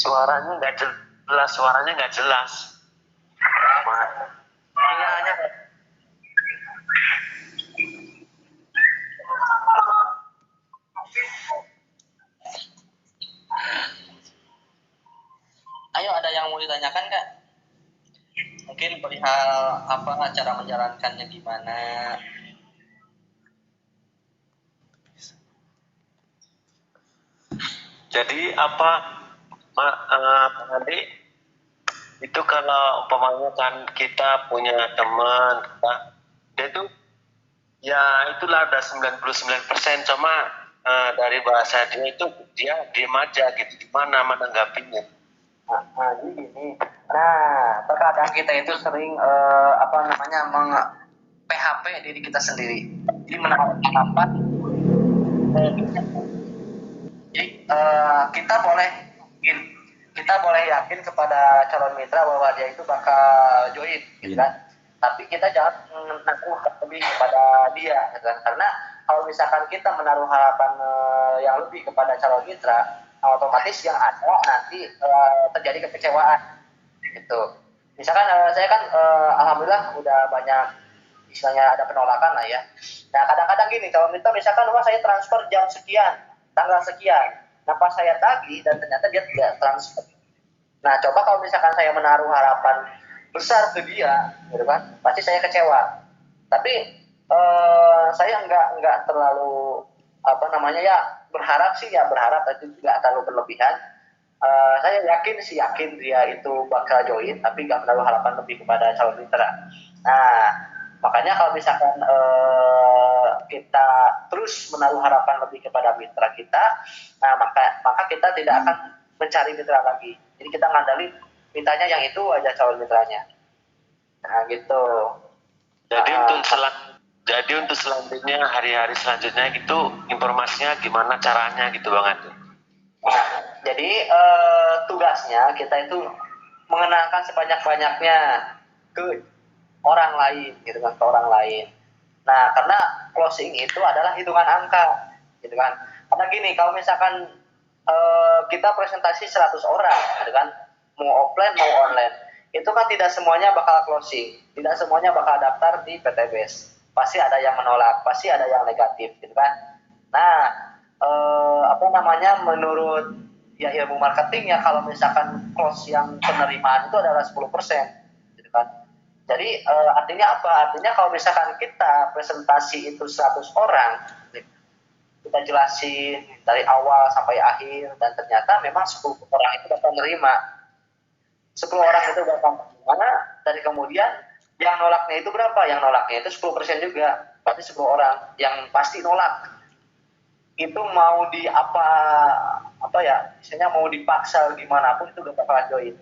Suaranya nggak jelas, suaranya nggak jelas. Sinyalnya ayo, ada yang mau ditanyakan nggak? Mungkin perihal apa cara menjalankannya gimana? Jadi apa, Pak Andi, itu kalau umpamanya kan kita punya teman, dia tuh ya itulah ada 99%, cuma dari bahasa dia itu dia diem aja gitu, gimana menanggapinya? Nah, jadi gini. Nah, terkadang kita itu sering PHP diri kita sendiri. Jadi menaruh harapan. Jadi kita boleh yakin kepada calon mitra bahwa dia itu bakal join, gitu kan. Tapi kita jangan menaruh lebih kepada dia, gitu kan. Karena kalau misalkan kita menaruh harapan yang lebih kepada calon mitra, otomatis yang ada nanti terjadi kekecewaan, gitu. Misalkan saya kan alhamdulillah udah banyak istilahnya ada penolakan lah ya. Nah kadang-kadang gini, calon mitra misalkan wah saya transfer jam sekian, tanggal sekian. Nah pas saya tagih dan ternyata dia tidak transfer. Nah coba kalau misalkan saya menaruh harapan besar ke dia, gitu kan, pasti saya kecewa. Tapi saya nggak terlalu berharap sih ya berharap, tapi juga terlalu berlebihan. Saya yakin dia itu bakal join, tapi nggak menaruh harapan lebih kepada calon mitra. Nah makanya kalau misalkan kita terus menaruh harapan lebih kepada mitra kita, nah maka kita tidak akan mencari mitra lagi. Jadi kita ngandalin mitranya yang itu aja, calon mitranya. Nah gitu. Jadi untuk selanjutnya, hari-hari selanjutnya gitu, informasinya gimana caranya gitu Bang Andi? Nah, jadi tugasnya kita itu mengenalkan sebanyak-banyaknya ke orang lain, gitu kan, ke orang lain. Nah, karena closing itu adalah hitungan angka, gitu kan. Karena gini, kalau misalkan kita presentasi 100 orang, gitu kan, mau offline mau online, itu kan tidak semuanya bakal closing, tidak semuanya bakal daftar di PTBS. Pasti ada yang menolak, pasti ada yang negatif, gitu kan. Nah, menurut ya ilmu marketing ya, kalau misalkan close yang penerimaan itu adalah 10%, gitu kan. Jadi artinya apa? Artinya kalau misalkan kita presentasi itu 100 orang, kita jelasin dari awal sampai akhir, dan ternyata memang 10 orang itu bakal menerima. 10 orang itu bakal menerima, dari kemudian yang nolaknya itu berapa? Yang nolaknya itu 10% juga. Berarti 10 orang yang pasti nolak. Itu mau di misalnya mau dipaksa gimana pun itu gak bakalan join.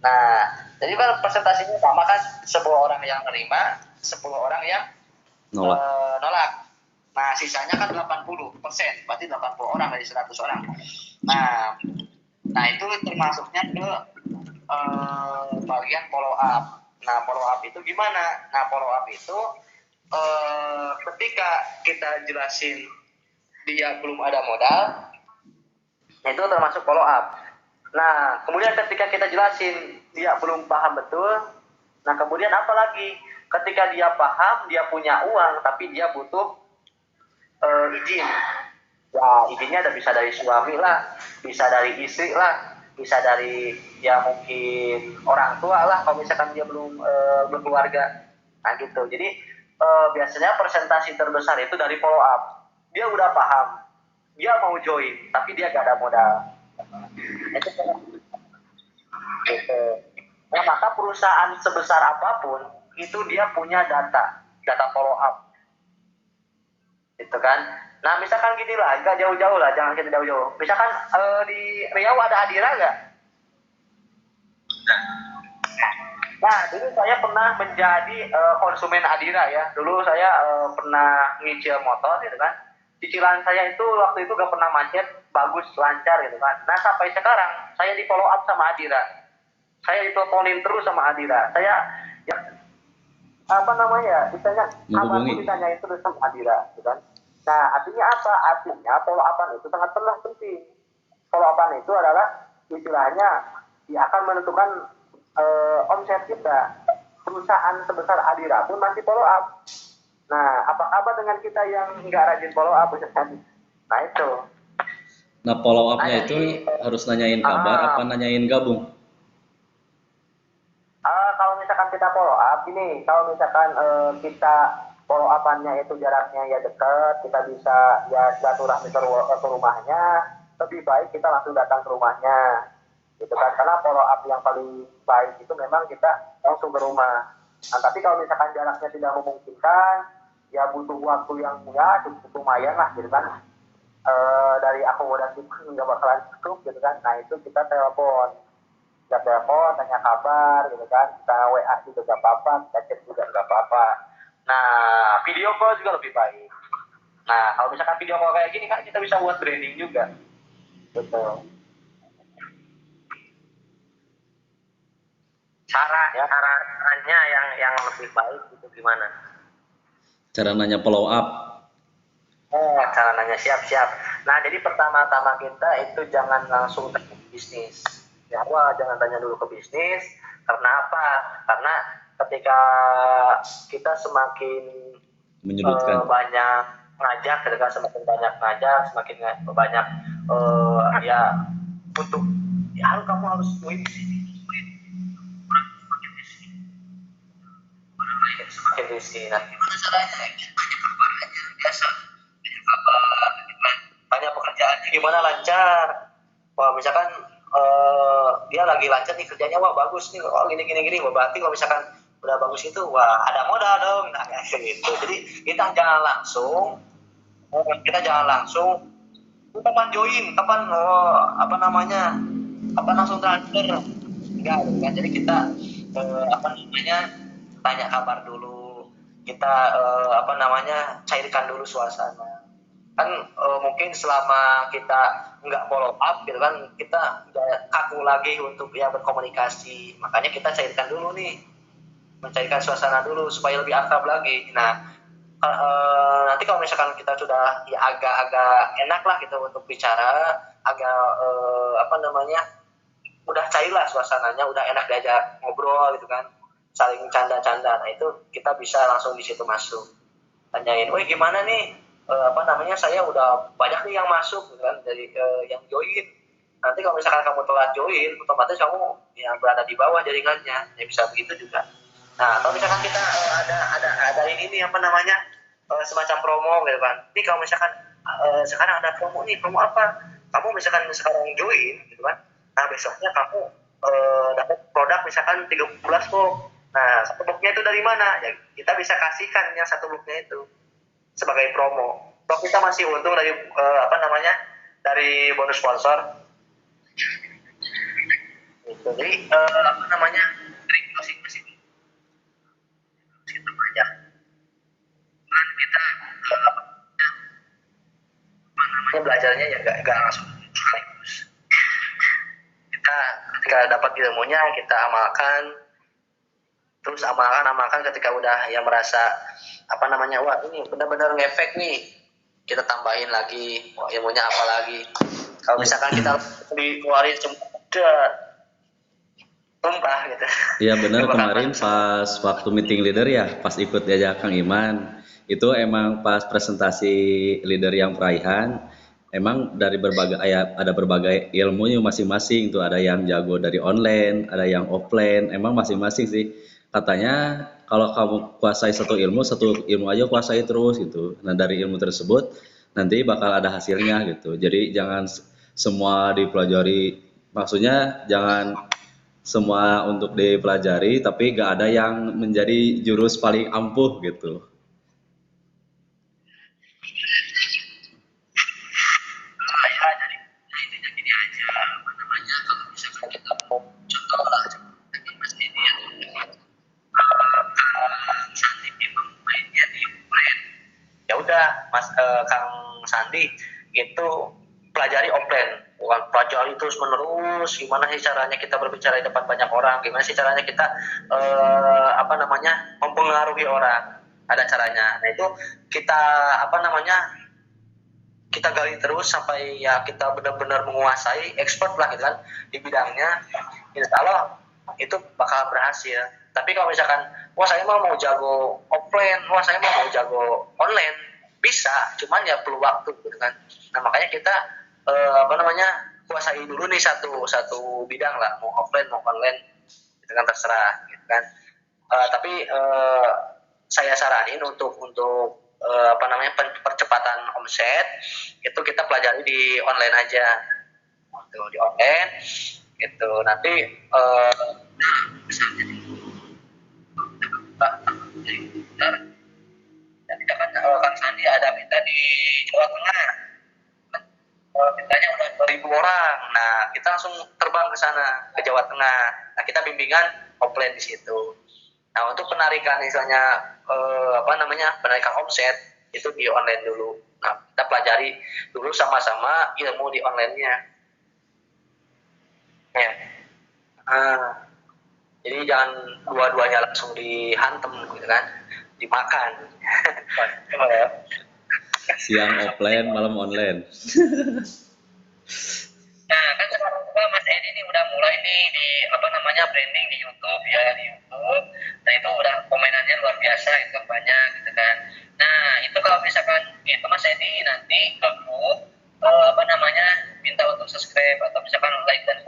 Nah, jadi kan presentasinya sama kan, 10 orang yang terima, 10 orang yang nolak. Nah, sisanya kan 80%, berarti 80 orang dari 100 orang. Nah itu termasuknya ke bagian follow up. Nah, follow up itu gimana? Nah, follow up itu ketika kita jelasin dia belum ada modal, itu termasuk follow up. Nah, kemudian ketika kita jelasin dia belum paham betul, nah kemudian apa lagi? Ketika dia paham, dia punya uang, tapi dia butuh izin. Ya, izinnya bisa dari suami lah, bisa dari istri lah, bisa dari ya mungkin orang tua lah kalau misalkan dia belum berkeluarga. Nah gitu. Jadi biasanya presentasi terbesar itu dari follow up. Dia udah paham, dia mau join, tapi dia gak ada modal. Itu gitu. Nah, maka perusahaan sebesar apapun itu dia punya data follow up, gitu kan. Nah, misalkan gini lah, agak jauh-jauh lah, jangan kita jauh-jauh. Misalkan di Riau ada Adira nggak? Nah, dulu saya pernah menjadi konsumen Adira ya. Dulu saya pernah nyicil motor, gitu kan. Cicilan saya itu waktu itu gak pernah macet, bagus, lancar, gitu kan. Nah, sampai sekarang saya di follow up sama Adira. Saya diteleponin terus sama Adira. Saya ya ditanya kabarku, ditanyain terus sama Adira, gitu kan. Nah, artinya apa? Artinya follow up itu sangat penting. Follow up itu adalah istilahnya dia akan menentukan omset kita. Perusahaan sebesar Adira pun masih follow up. Nah, apa kabar dengan kita yang nggak rajin follow up? Nah itu. Nah, follow up-nya itu harus nanyain kabar apa nanyain gabung? Kalau misalkan kita follow up, ini kalau misalkan kita follow up-annya itu jaraknya ya dekat, kita bisa ya silaturahmi ke rumahnya, lebih baik kita langsung datang ke rumahnya. Gitu kan, karena follow up yang paling baik itu memang kita langsung ke rumah. Nah, tapi kalau misalkan jaraknya tidak memungkinkan, ya butuh waktu yang ya cukup lumayan lah gitu kan. Dari akomodasi pun nggak bakalan cukup gitu kan. Nah itu kita telepon, tanya kabar gitu kan. Kita WA juga nggak apa-apa, kita chat juga nggak apa-apa. Nah video call juga lebih baik. Nah kalau misalkan video call kayak gini kan kita bisa buat branding juga. Betul. Caranya yang lebih baik itu gimana? Cara nanya follow up. Cara nanya siap. Nah, jadi pertama-tama kita itu jangan langsung tanya ke bisnis. Ya, jangan tanya dulu ke bisnis. Karena apa? Karena ketika kita semakin Menyudutkan. banyak ngajak, ketika semakin banyak ngajak, semakin banyak ya untuk ya kamu harus duit di sini. Semakin risih. Nah, gimana caranya? Banyak kabar aja, biasa. Banyak kabar, banyak pekerjaannya gimana lancar. Wah, misalkan dia lagi lancar nih kerjanya, wah bagus nih, oh gini. Wah, berarti kalau misalkan udah bagus itu, wah ada modal dong. Nah, kayak gitu. Jadi kita jangan langsung, kapan join, kapan kapan langsung transfer. Enggak, kan? Jadi kita tanya kabar dulu, kita cairkan dulu suasana. Kan mungkin selama kita nggak follow up gitu kan, kita kaku lagi untuk ya berkomunikasi. Makanya kita cairkan dulu nih, mencairkan suasana dulu supaya lebih akrab lagi. Nah nanti kalau misalkan kita sudah ya agak enak lah gitu untuk bicara, agak udah cair lah suasananya, udah enak diajak ngobrol gitu kan, saling canda-canda. Nah itu kita bisa langsung di situ masuk, tanyain, woi gimana nih, saya udah banyak nih yang masuk gitu kan, dari yang join. Nanti kalau misalkan kamu telat join, otomatis kamu yang berada di bawah jaringannya, ya bisa begitu juga. Nah kalau misalkan kita ada ini semacam promo gitu kan, ini kalau misalkan sekarang ada promo nih, promo apa, kamu misalkan sekarang join gitu kan, nah besoknya kamu dapat produk misalkan 30 box. Nah satu boxnya itu dari mana ya, kita bisa kasihkan yang satu boxnya itu sebagai promo. Kalau kita masih untung dari dari bonus sponsor gitu. Jadi dari closing masih aja kan kita belajarnya ya nggak langsung sekaligus. Kita ketika dapat ilmunya kita amalkan, terus amalkan ketika udah ya merasa wah ini benar-benar ngefek nih, kita tambahin lagi, wah ilmunya apa lagi. Kalau misalkan kita dikeluarin udah tumpah gitu. Iya benar, kemarin pas waktu meeting leader ya, pas ikut diajak Kang Iman, itu emang pas presentasi leader yang peraihan, emang dari ada berbagai ilmunya masing-masing tuh, ada yang jago dari online, ada yang offline, emang masing-masing sih. Katanya kalau kamu kuasai satu ilmu aja kuasai terus gitu. Nah dari ilmu tersebut nanti bakal ada hasilnya gitu. Jadi jangan semua dipelajari, maksudnya jangan semua untuk dipelajari, tapi gak ada yang menjadi jurus paling ampuh gitu. Ya udah Mas Kang Sandi itu pelajari offline, bukan pelajari terus menerus gimana sih caranya kita berbicara di depan banyak orang, gimana sih caranya kita mempengaruhi orang, ada caranya. Nah itu kita kita gali terus sampai ya kita benar-benar menguasai, expert lah gitu kan di bidangnya, insya Allah itu bakal berhasil. Tapi kalau misalkan, wah saya mau jago offline, wah saya mau jago online, bisa, cuman ya perlu waktu gitu kan. Nah makanya kita kuasai dulu nih satu bidang lah, mau offline mau online, itu kan terserah gitu kan. Tapi saya saranin untuk percepatan omset itu kita pelajari di online aja, gitu, di online gitu. Nanti kita kan Kang Sandi ada minta di Jawa Tengah, mintanya udah 2.000 orang. Nah kita langsung terbang ke sana ke Jawa Tengah. Nah kita bimbingan offline di situ. Nah untuk penarikan misalnya penarikan omset itu di online dulu. Nah kita pelajari dulu sama-sama ilmu di online-nya. Ya. Jadi jangan dua-duanya langsung dihantem gitu kan, dimakan. Siang offline, malam online. Nah kan sekarang juga Mas Edi ini udah mulai nih di branding di YouTube ya, di YouTube. Nah itu udah komenannya luar biasa, itu kan banyak gitu kan. Nah itu kalau misalkan itu Mas Edi nanti ke grup minta untuk subscribe atau misalkan like dan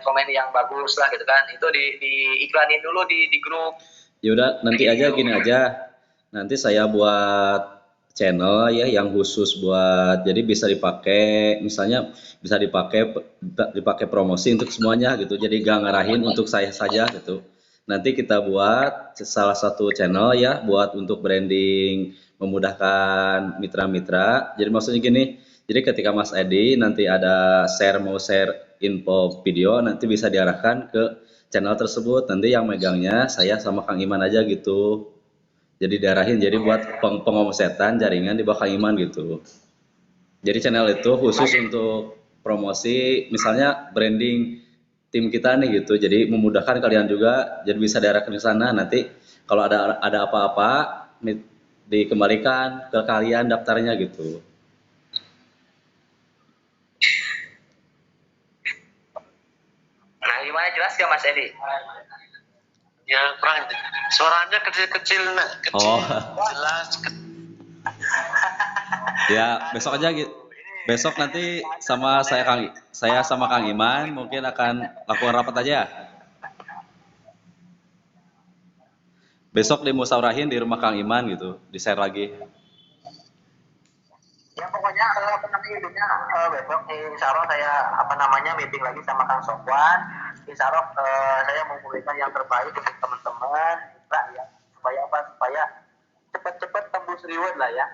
komen yang bagus lah gitu kan, itu diiklanin dulu di grup. Ya udah, nanti aja gini aja. Nanti saya buat channel ya yang khusus buat, jadi bisa dipakai, misalnya bisa dipakai promosi untuk semuanya gitu. Jadi gak ngarahin untuk saya saja gitu. Nanti kita buat salah satu channel ya buat untuk branding, memudahkan mitra-mitra. Jadi maksudnya gini, jadi ketika Mas Edi nanti ada mau share info video, nanti bisa diarahkan ke channel tersebut. Nanti yang megangnya saya sama Kang Iman aja gitu. Jadi diarahin, jadi buat pengomsetan jaringan di bawah Kang Iman gitu. Jadi channel itu khusus untuk promosi, misalnya branding tim kita nih gitu. Jadi memudahkan kalian juga, jadi bisa diarahkan ke sana. Nanti kalau ada apa-apa dikembalikan ke kalian daftarnya gitu. Nah gimana, jelas gak Mas Edi? Ya kurang, suaranya kecil Oh. jelas. Ya besok aja gitu. Besok nanti sama saya sama Kang Iman mungkin akan lakukan rapat aja. Besok dimusyaurahin di rumah Kang Iman gitu, di share lagi. Ya pokoknya besok insya Allah saya meeting lagi sama Kang Sofwan. Insya Allah saya memberikan yang terbaik untuk teman-teman ya, supaya cepat-cepat tembus reward lah ya.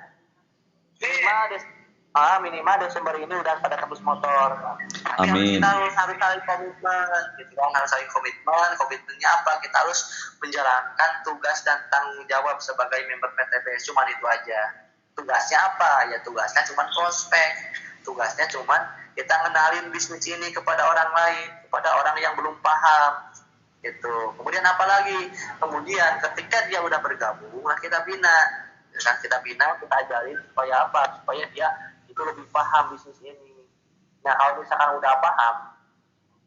Minimal Desember ini udah pada tembus motor. Tapi Amin. kita harus saling komitmen, gitu kan, harus saling komitmen. Komitmennya apa? Kita harus menjalankan tugas dan tanggung jawab sebagai member PTBS, cuma itu aja. Tugasnya apa? Ya tugasnya cuma prospek. Tugasnya cuma kita ngenalin bisnis ini kepada orang lain, kepada orang yang belum paham. Gitu. Kemudian apa lagi? Kemudian ketika dia udah bergabung, lah kita bina. Ya, kita bina, kita ajarin supaya apa? Supaya dia itu lebih paham bisnis ini. Nah kalau misalkan udah paham,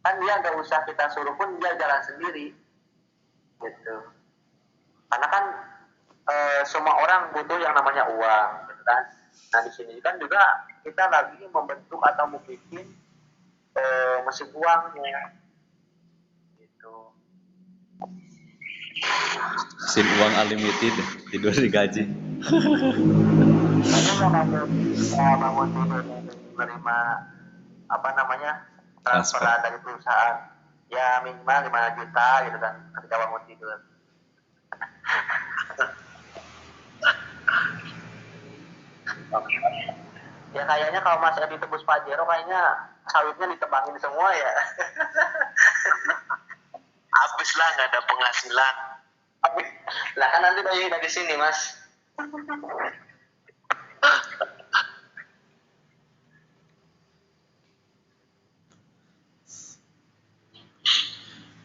kan dia nggak usah kita suruh pun dia jalan sendiri. Gitu. Karena kan semua orang butuh yang namanya uang, gitu kan. Nah di sini kan juga kita lagi membentuk atau membuat mesin uangnya, gitu. Mesin uang unlimited, tidur digaji. Karena bangun tidur menerima transferan dari perusahaan, ya minimal 5 juta gitu kan ketika bangun tidur. Ya kayaknya kalau Mas Edi tebus Pajero kayaknya sawitnya ditebangin semua ya. Habis lah, nggak ada penghasilan. Lah kan nanti dari sini Mas.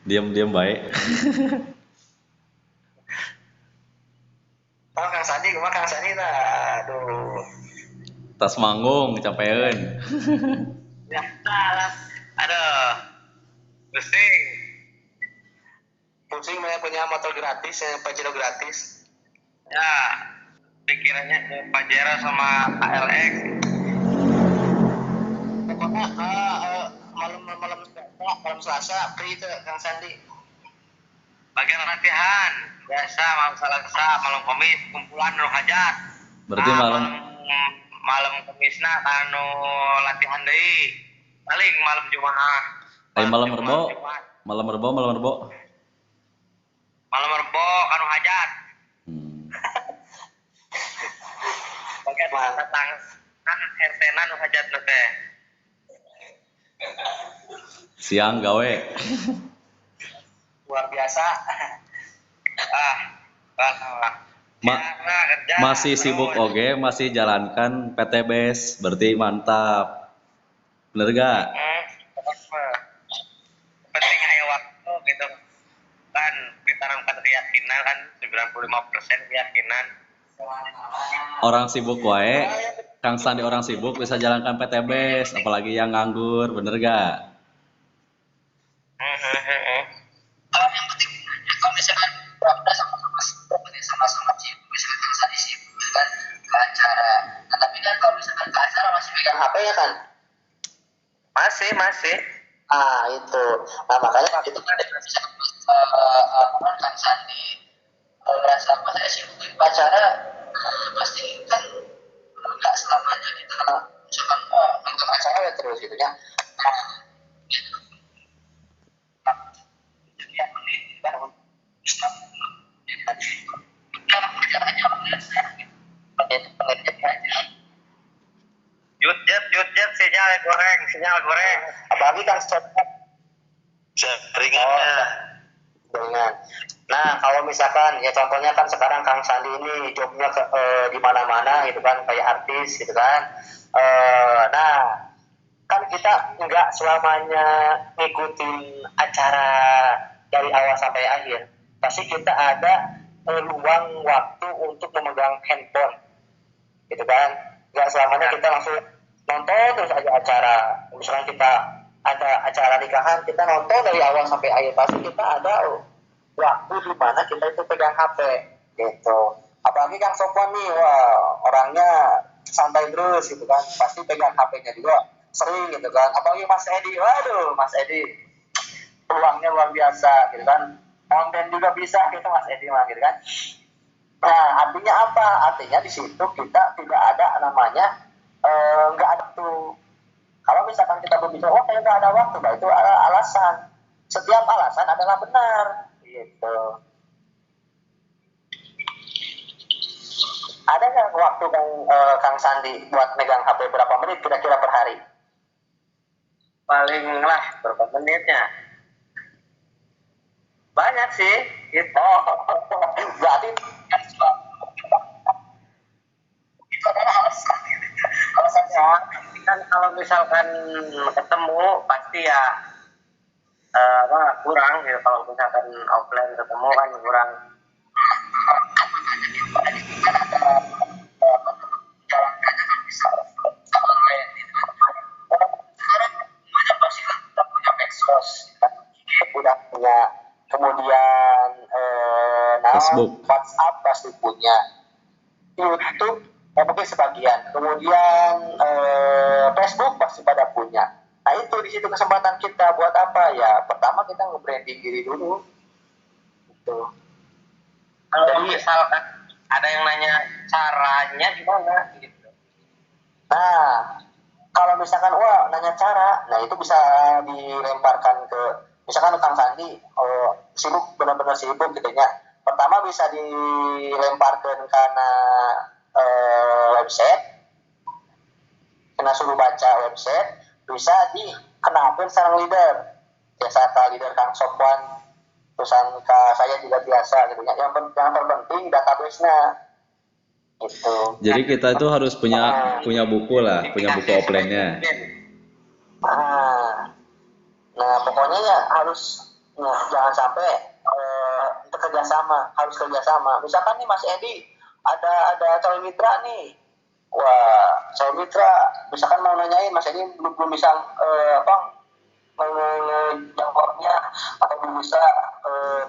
Diam-diam baik. Kang Sandi, Kang Sandi, aduh. Tas manggung capeken. Ya salah. Aduh, pusing. Pusing punya motor gratis, yang Pajero gratis. Ya, pikirannya ke Pajero sama KLX. Pokoknya malam Selasa free itu Kang Sandi. Bagian latihan biasa malam Selasa, malam Kamis kumpulan nu hajat. Berarti malam malam Kamisna anu latihan deui. Paling malam Jumat. malam Rebo. Malam Rebo. Malam Rebo anu hajat. Bagian datang RT nu hajat teh. Siang gawe. Luar biasa. Masih sibuk oge, masih jalankan PTBS, berarti mantap. Bener gak? Penting aya waktu gitu kan, ditanamkan keyakinan kan 95% keyakinan. Orang sibuk wae, Kang Sandi orang sibuk bisa jalankan PTBS, apalagi yang nganggur, bener gak? Yang penting kalau misalkan sama-sama sibuk, misalkan Kang Sandi sibuk kan ke acara. Nah, tapi kan kalau misalkan ke acara masih pegang HP ya kan? Masih. Itu. Nah makanya itu kan bisa Kang Sandi merasa saya sibuk ke acara, pasti kan nggak selamanya kita misalkan nonton acara ya terus gitu ya. Jut sinyal goreng. Apalagi kan Jaringannya. jaringan. Nah kalau misalkan ya contohnya kan sekarang Kang Sandi ini jobnya di mana-mana gitu kan, kayak artis gitu kan. Nah kan kita nggak selamanya ngikutin acara dari awal sampai akhir. Pasti kita ada luang waktu untuk memegang handphone gitu kan. Nggak selamanya kita langsung nonton terus aja acara. Misalnya kita ada acara nikahan, kita nonton dari awal sampai akhir. Pasti kita ada waktu di mana kita itu pegang HP gitu. Apalagi Kang Sofwan nih, wah orangnya santai terus gitu kan, pasti pegang HP-nya juga sering gitu kan. Apalagi Mas Edi, waduh Mas Edi peluangnya luar biasa gitu kan, konten juga bisa gitu Mas Edi mah gitu kan. Nah artinya apa? Artinya di situ kita tidak ada namanya nggak ada tuh. Kalau misalkan kita berbicara, oh kayak nggak ada waktu, nah itu alasan. Setiap alasan adalah benar, gitu. Ada nggak waktu Kang Sandi buat megang HP berapa menit kira-kira per hari? Paling lah berapa menitnya? Banyak sih. Gitu. Berarti itu adalah alasan. Alasannya Kan kalau misalkan ketemu pasti ya kurang gitu. Kalau misalkan offline ketemu kan kurang. udah punya, kemudian Facebook. WhatsApp pasti punya, YouTube mungkin sebagian, kemudian Facebook pasti pada punya. Nah itu di situ kesempatan kita buat apa ya? Pertama kita nge-branding diri dulu, gitu. Kalau Jadi, misalkan ada yang nanya caranya gimana gitu. Nah kalau misalkan wah nanya cara, nah itu bisa dilemparkan ke misalkan Kang Sandi sibuk, benar-benar sibuk gitu ya. Pertama bisa dilemparkan karena website, kena suruh baca website, bisa dikenakan sarang leader, biasa ke leader Kang Sofwan, terusan ke saya juga biasa gitu ya. Yang terpenting database-nya gitu. Jadi kita itu harus punya buku lah, punya buku offline-nya. Nah pokoknya ya harus jangan sampai harus kerjasama. Misalkan nih Mas Edi ada calon mitra nih, wah calon mitra misalkan mau nanyain Mas ini belum bisa jawabnya atau belum bisa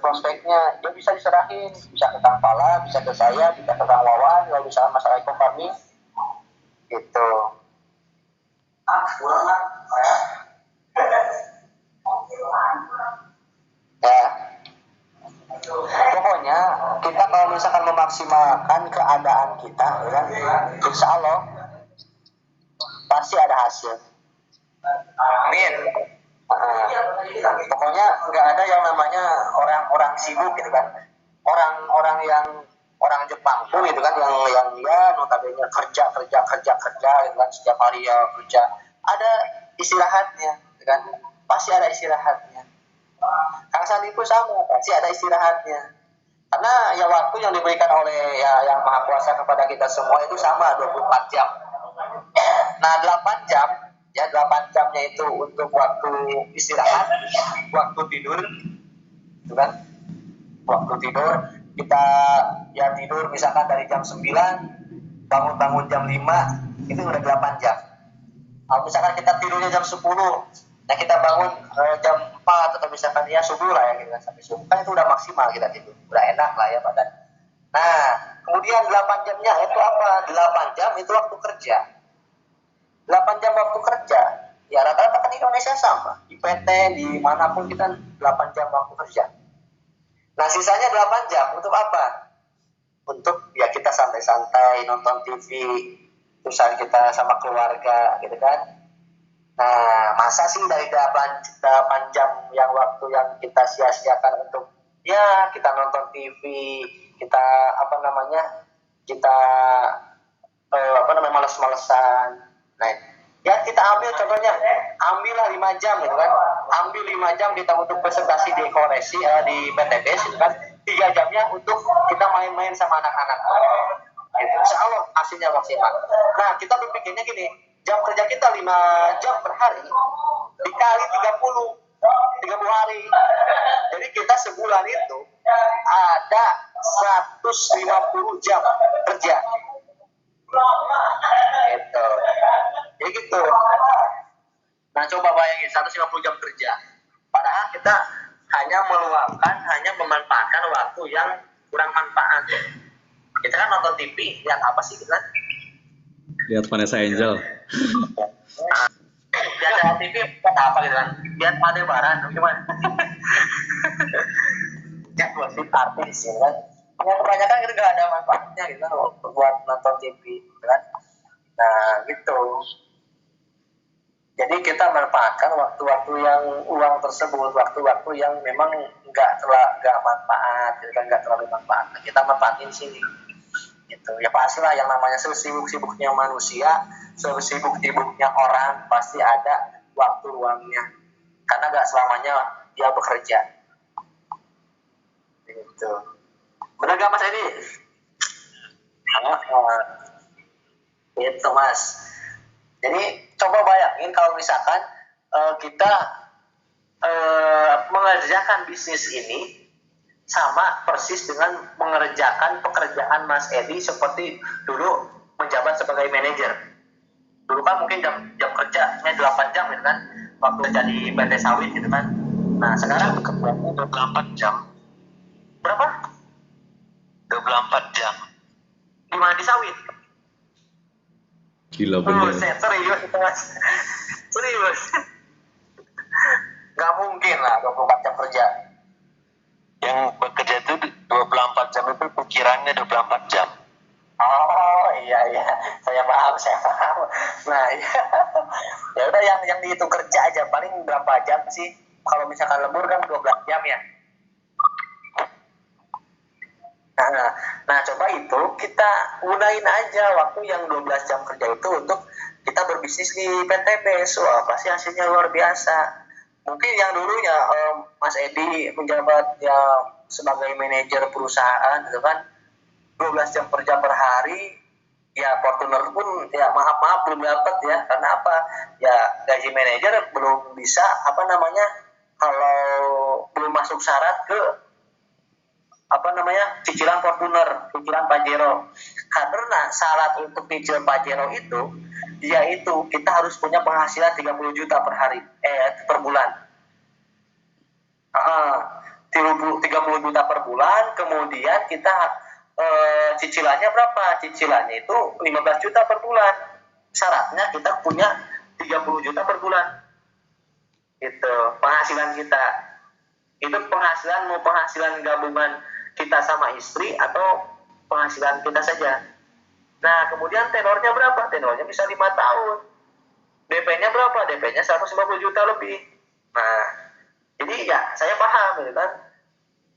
prospeknya, dia bisa diserahin, bisa ke Kang Pala, bisa ke saya, bisa ke Kang Wawan kalau misalnya masalah ekonomi gitu. Kurang ya. Pokoknya kita kalau misalkan memaksimalkan keadaan kita, ya, insya Allah pasti ada hasil. Amin. Pokoknya nggak ada yang namanya orang-orang sibuk gitu kan, orang-orang yang orang Jepang tuh gitu kan, yang dia notabene kerja gitu kan, setiap hari ya kerja, ada istirahatnya gitu kan, pasti ada istirahatnya. Kang Sandi pun sama, pasti ada istirahatnya. Karena ya waktu yang diberikan oleh ya yang Maha Kuasa kepada kita semua itu sama 24 jam. Nah 8 jam, ya 8 jamnya itu untuk waktu istirahat, waktu tidur, gitu kan? Waktu tidur, kita ya tidur misalkan dari jam 9, bangun jam 5, itu udah 8 jam. Kalau misalkan kita tidurnya jam 10, nah kita bangun jam 4 atau misalkan ya subuh lah ya, gitu kan, sampai subuh, kan itu udah maksimal kita tidur, udah enak lah ya badan. Nah, kemudian 8 jamnya itu apa? 8 jam itu waktu kerja. 8 jam waktu kerja, ya rata-rata kan Indonesia sama, di PT, di manapun kita 8 jam waktu kerja. Nah sisanya 8 jam untuk apa? Untuk ya kita santai-santai, nonton TV, terusan kita sama keluarga gitu kan. Nah masa sih dari 8 jam yang waktu yang kita sia-siakan untuk ya kita nonton TV, kita kita males-malesan. Nah, ya kita ambil contohnya, ambillah 5 jam gitu kan. Ambil 5 jam kita untuk presentasi di Koresi di PTBS gitu kan. 3 jamnya untuk kita main-main sama anak-anak. Gitu. Insya Allah hasilnya maksimal. Nah, kita berpikirnya gini, jam kerja kita 5 jam per hari dikali 30 hari. Jadi kita sebulan itu ada 150 jam kerja. Gitu. Jadi gitu. Nah coba bayangin 150 jam kerja. Padahal kita hanya memanfaatkan waktu yang kurang manfaat. Kita kan nonton TV, lihat apa sih kita? Lihat Vanessa Angel. Lihat TV, lihat apa gitu kan? Lihat Padebaran, gimana? Ya gosip artis ya kan? Yang kebanyakan itu nggak ada manfaatnya gitu buat nonton TV gitu kan? Nah gitu. Jadi kita manfaatkan waktu-waktu yang uang tersebut, waktu-waktu yang memang nggak manfaat, gitu kan, nggak terlalu manfaat. Nah, kita manfaatin sini, gitu. Ya pastilah yang namanya sibuk-sibuknya manusia, sibuk-sibuknya orang pasti ada waktu luangnya, karena nggak selamanya dia bekerja. Gitu. Benar nggak Mas Edi? Itu Mas. Jadi coba bayangin kalau misalkan kita mengerjakan bisnis ini sama persis dengan mengerjakan pekerjaan Mas Edi seperti dulu menjabat sebagai manajer. Dulu kan mungkin jam kerjanya 8 jam gitu kan, waktu jadi PT Sawit gitu kan. Nah sekarang kerjanya 24 jam. Berapa? 24 jam. Di mana di Sawit? Gila bener. Serius itu Mas. Serius. Gak mungkin lah 24 jam kerja. Yang bekerja itu 24 jam itu pikirannya 24 jam. Oh iya saya paham. Nah iya. Ya udah yang dihitung kerja aja paling berapa jam sih? Kalau misalkan lembur kan 12 jam ya. Nah coba itu kita gunain aja waktu yang 12 jam kerja itu untuk kita berbisnis di PTBS. Wah pasti hasilnya luar biasa. Mungkin yang dulunya Mas Edi menjabat ya sebagai manajer perusahaan gitu kan, 12 jam kerja per hari, ya Fortuner pun ya maaf belum dapat ya, karena apa ya gaji manajer belum bisa kalau belum masuk syarat ke cicilan Fortuner, cicilan Pajero. Karena syarat untuk cicil Pajero itu dia itu kita harus punya penghasilan 30 juta per hari per bulan. 30 juta per bulan, kemudian kita cicilannya berapa? Cicilannya itu 15 juta per bulan. Syaratnya kita punya 30 juta per bulan. Itu penghasilan kita. Itu penghasilan mau penghasilan gabungan kita sama istri atau penghasilan kita saja. Nah, kemudian tenornya berapa? Tenornya bisa 5 tahun. DP-nya berapa? DP-nya 150 juta lebih. Nah, jadi ya saya paham gitu kan.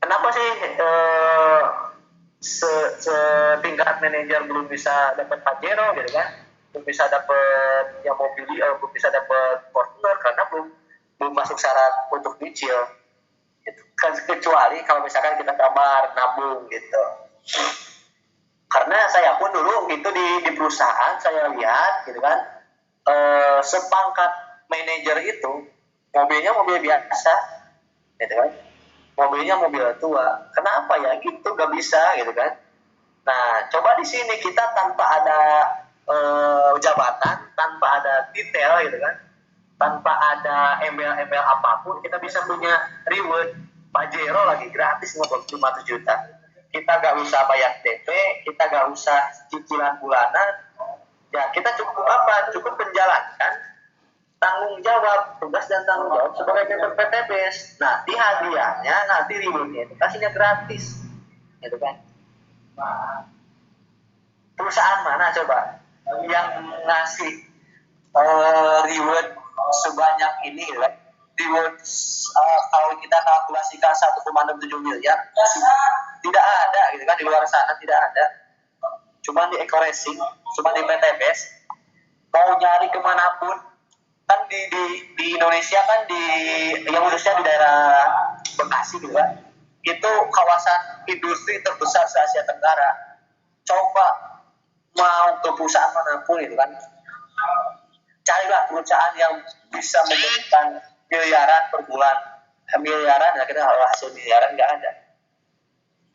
Kenapa sih setingkat manajer belum bisa dapat Pajero gitu kan? Belum bisa dapat yang mobil, belum bisa dapat Fortuner karena belum masuk syarat untuk cicil. Kecuali kalau misalkan kita kamar nabung gitu. Karena saya pun dulu itu di perusahaan saya lihat gitu kan, sepangkat manajer itu mobilnya mobil biasa gitu kan, mobilnya mobil tua. Kenapa ya gitu gak bisa gitu kan. Nah coba di sini kita tanpa ada jabatan, tanpa ada detail gitu kan, tanpa ada email apapun, kita bisa punya reward Pajero lagi gratis 500 juta. Kita gak usah bayar DP, kita gak usah cicilan bulanan. Ya kita cukup apa? Cukup menjalankan tanggung jawab, tugas dan tanggung jawab sebagai member PTBS. Nanti hadiahnya, nanti rewardnya itu kasihnya gratis, gitu kan? Perusahaan mana coba yang ngasih reward sebanyak ini, gitu kan? Reward kalau kita kalkulasikan 1,67 miliar tidak ada gitu kan, di luar sana tidak ada, cuma di Eco Racing, cuma di PTBS. Mau nyari kemanapun kan di Indonesia kan, yang khususnya di daerah Bekasi gitu kan, itu kawasan industri terbesar se Asia Tenggara. Coba mau ke perusahaan manapun itu kan, carilah perusahaan yang bisa memberikan miliaran per bulan, miliaran ya, kita kalau hasil miliaran nggak ada.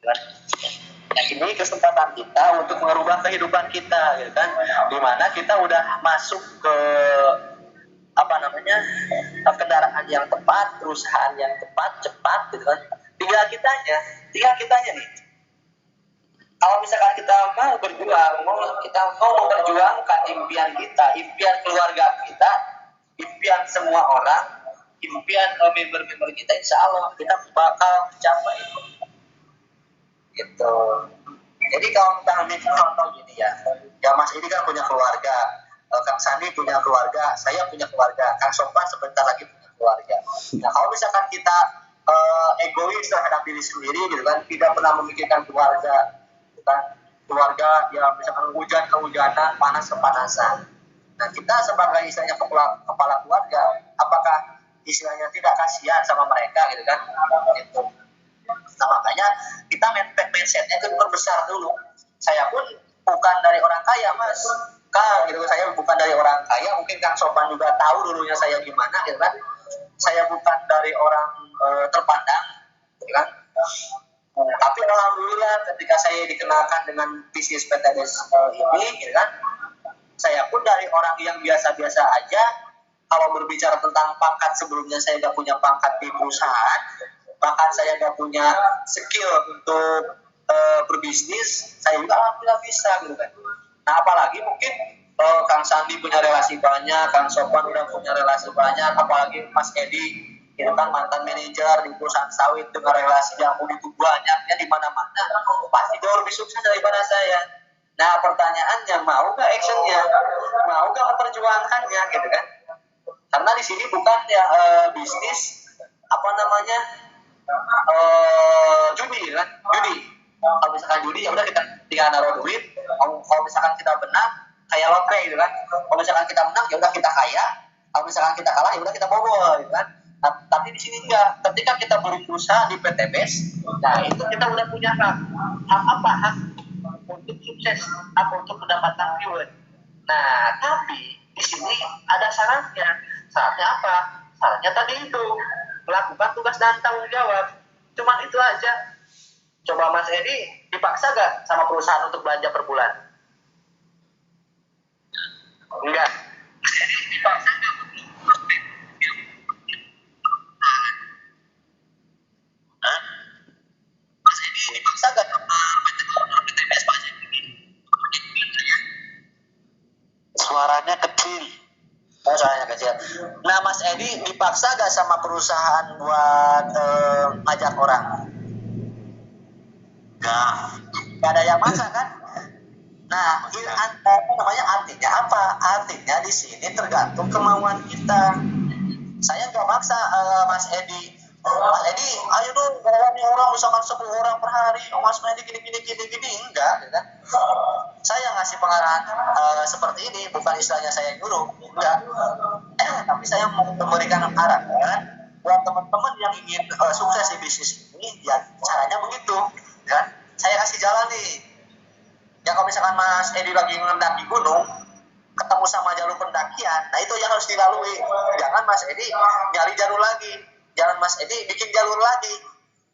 Nah ini kesempatan kita untuk merubah kehidupan kita, gitu kan? Dimana kita udah masuk ke kendaraan yang tepat, perusahaan yang tepat, cepat, gitu kan? Tinggal kitanya nih. Kalau misalkan kita mau berjuang, kita mau memperjuangkan impian kita, impian keluarga kita, impian semua orang, impian member-member kita, insya Allah kita bakal mencapai itu. Gitu. Jadi kalau kita ambil contoh gini ya Mas ini kan punya keluarga, Kang Sandi punya keluarga, saya punya keluarga, Kang Sopan sebentar lagi punya keluarga. Nah kalau misalkan kita egois terhadap diri sendiri gitu kan, tidak pernah memikirkan keluarga, gitu kan? Keluarga ya misalkan hujan kehujanan, panas kepanasan. Nah kita sebagai istilahnya kepala keluarga, apakah istilahnya tidak kasihan sama mereka gitu kan? Gitu. Nah makanya kita mindsetnya itu perbesar dulu. Saya pun bukan dari orang kaya Mas, Kang gitu. Saya bukan dari orang kaya, mungkin Kang Sopan juga tahu dulunya saya gimana gitu kan. Saya bukan dari orang terpandang gitu kan. Tapi alhamdulillah ketika saya dikenalkan dengan bisnis PTBS ini gitu kan, saya pun dari orang yang biasa-biasa aja. Kalau berbicara tentang pangkat, sebelumnya saya gak punya pangkat di perusahaan, bahkan saya gak punya skill untuk berbisnis, saya juga alhamdulillah bisa gitu kan. Nah apalagi mungkin Kang Sandi punya relasi banyak, Kang Sopan udah punya relasi banyak, apalagi Mas Edi itu kan mantan manajer di perusahaan sawit dengan relasi yang begitu banyaknya di mana-mana, pasti jauh lebih sukses daripada saya. Nah pertanyaannya, mau gak actionnya, mau gak memperjuangkannya gitu kan? Karena di sini bukan ya bisnis judi kan, judi. Kalau misalkan judi ya udah kita tinggal naruh duit. Kalau misalkan kita menang kayak lotre gitu kan. Kalau misalkan kita menang ya udah kita kaya. Kalau misalkan kita kalah ya udah kita bobol gitu kan. Nah, tapi di sini enggak. Ketika kita berusaha di PTBS, nah itu kita udah punya hak untuk sukses, hak untuk mendapatkan reward. Nah tapi di sini ada syaratnya. Syaratnya apa? Syaratnya tadi itu, melakukan tugas dan tanggung jawab. Cuman itu aja. Coba Mas Edi dipaksa gak sama perusahaan untuk belanja per bulan? Enggak. Dipaksa gak? Hah? Mas Edi dipaksa gak sama PTBS pajak ini? Suaranya kecil. Oh, soalnya kecil. Nah, Mas Edi dipaksa gak sama perusahaan buat ngajak orang? Gak ada yang maksa kan? Nah, ini apa namanya, artinya apa? Artinya di sini tergantung kemauan kita. Saya nggak maksa Mas Edi. Mas Edi, ayo dong, layani orang misalkan 10 orang per hari. Oh, Mas Edi gini, enggak, gitu kan? Saya ngasih pengarahan seperti ini, bukan istilahnya saya guru, enggak. Tapi saya mau memberikan arahan buat teman-teman yang ingin sukses di bisnis ini, ya caranya begitu, kan? Saya kasih jalan nih. Ya kalau misalkan Mas Edi lagi mendaki gunung, ketemu sama jalur pendakian, nah itu yang harus dilalui. Jangan Mas Edi nyari jalur lagi, jangan Mas Edi bikin jalur lagi.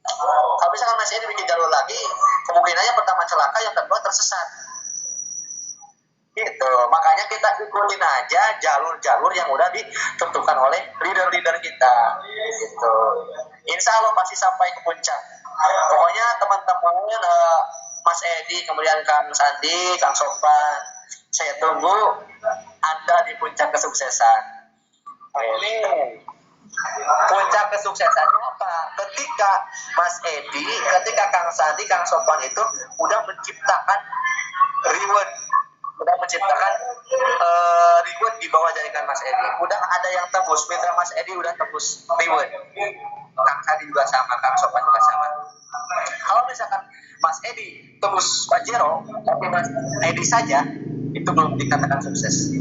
Kalau misalkan Mas Edi bikin jalur lagi, kemungkinannya pertama celaka, yang kedua tersesat. Gitu. Makanya kita ikutin aja jalur-jalur yang udah ditentukan oleh leader-leader kita. Gitu. Insya Allah pasti sampai ke puncak. Pokoknya teman-teman, Mas Edi, kemudian Kang Sandi, Kang Sopan, saya tunggu Anda di puncak kesuksesan. Amin. Puncak kesuksesannya apa? Ketika Mas Edi, ketika Kang Sandi, Kang Sopan itu udah menciptakan reward, udah menciptakan reward di bawah jaringan Mas Edi. Udah ada yang tembus, mitra Mas Edi udah tembus reward. Kang Sandi juga sama, Kang Sopan juga sama. Kalau misalkan Mas Edi tembus Pajero, tapi Mas Edi saja, itu belum dikatakan sukses.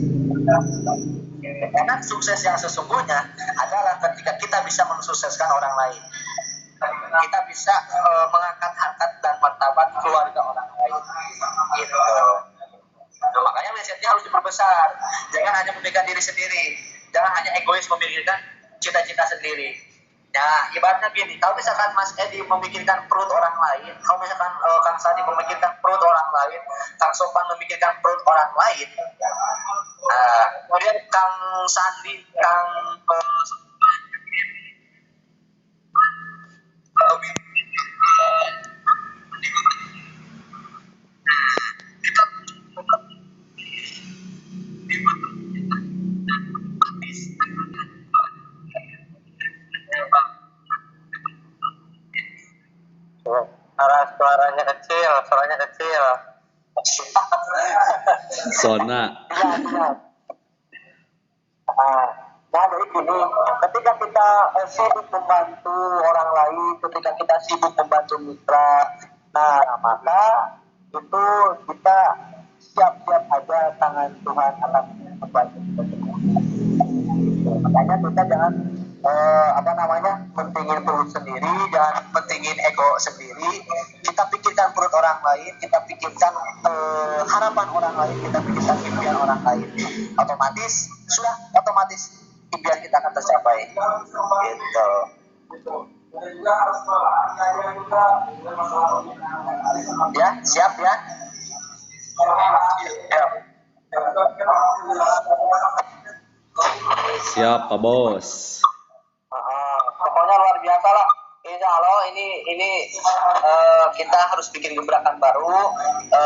Karena sukses yang sesungguhnya adalah ketika kita bisa mensukseskan orang lain. Kita bisa mengangkat harkat dan martabat keluarga orang lain. Gitu. Nah, makanya mindsetnya harus diperbesar. Jangan hanya memikirkan diri sendiri. Jangan hanya egois memikirkan cita-cita sendiri. Nah, ibaratnya gini, kalau misalkan Mas Edi memikirkan perut orang lain, kalau misalkan Kang Sandi memikirkan perut orang lain, Kang Sopan memikirkan perut orang lain, kemudian Kang Sandi, Kang suaranya kecil. Sona. Nah, jadi gini, ketika kita sibuk membantu orang lain, ketika kita sibuk membantu mitra, nah maka itu kita siap-siap aja tangan Tuhan akan membantu kita semua. Makanya kita jangan mentingin perut sendiri, jangan mentingin ego sendiri. Kita pikirkan perut orang lain, kita pikirkan harapan orang lain, kita pikirkan impian orang lain. Otomatis impian kita akan tercapai. Gitu. Ya, siap ya. Siap, Pak Bos. Pokoknya luar biasa lah. Insya Allah ini kita harus bikin gebrakan baru.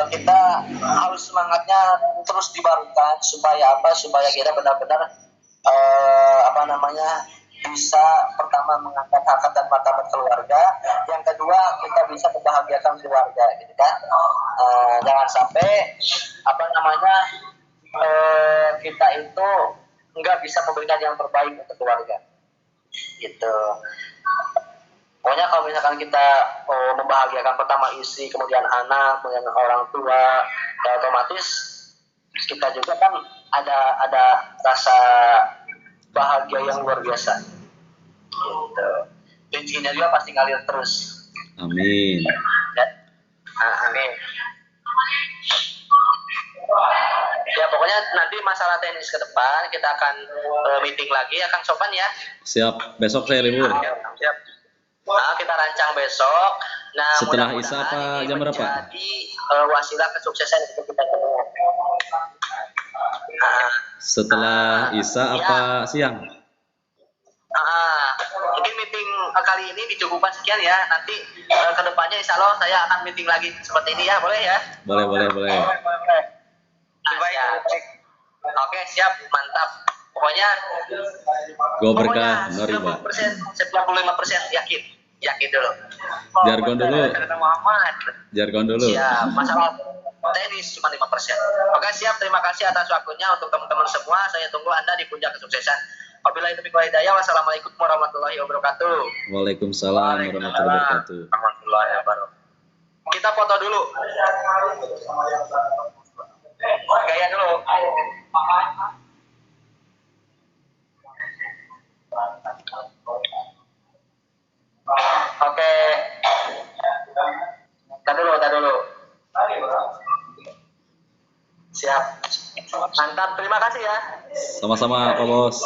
Kita harus semangatnya terus dibarukan supaya apa? Supaya kita benar-benar bisa pertama mengangkat harkat dan martabat keluarga. Yang kedua kita bisa membahagiakan keluarga, gitu kan? Jangan sampai kita itu nggak bisa memberikan yang terbaik untuk keluarga. Gitu. Pokoknya kalau misalkan kita membahagiakan pertama istri, kemudian anak, kemudian orang tua, ya otomatis kita juga kan ada rasa bahagia yang luar biasa. Gitu. Rezekinya juga pasti ngalir terus. Amin. Ya. Amin. Ya pokoknya nanti masalah teknis ke depan kita akan meeting lagi ya Kang Sopan ya. Siap, besok saya libur. Siap. Nah, kita rancang besok Nah, Setelah Isya mudah-mudahan apa ini jam berapa? menjadi wasilah kesuksesan untuk kita semua. Nah, Setelah Isya ya. apa siang? Mungkin meeting kali ini dicukupkan sekian ya. Nanti kedepannya insya Allah saya akan meeting lagi seperti ini ya, boleh ya? Boleh, boleh, boleh. Siap. Oke, siap, mantap. Pokoknya Go berkah, Nori, Pak. 95% yakin dulu. Jargon dulu. Kata Muhammad. Jargon dulu. Siap, masalah tenis cuma 5%. Oke, siap. Terima kasih atas waktunya untuk teman-teman semua. Saya tunggu Anda di puncak kesuksesan. Wabillahi taufiq wal hidayah. Wassalamualaikum warahmatullahi wabarakatuh. Waalaikumsalam warahmatullahi wabarakatuh. Warahmatullahi wabarakatuh. Kita foto dulu. Gaya dulu. Oke. Tar dulu. Siap. Mantap, terima kasih ya. Sama-sama, Pak Bos.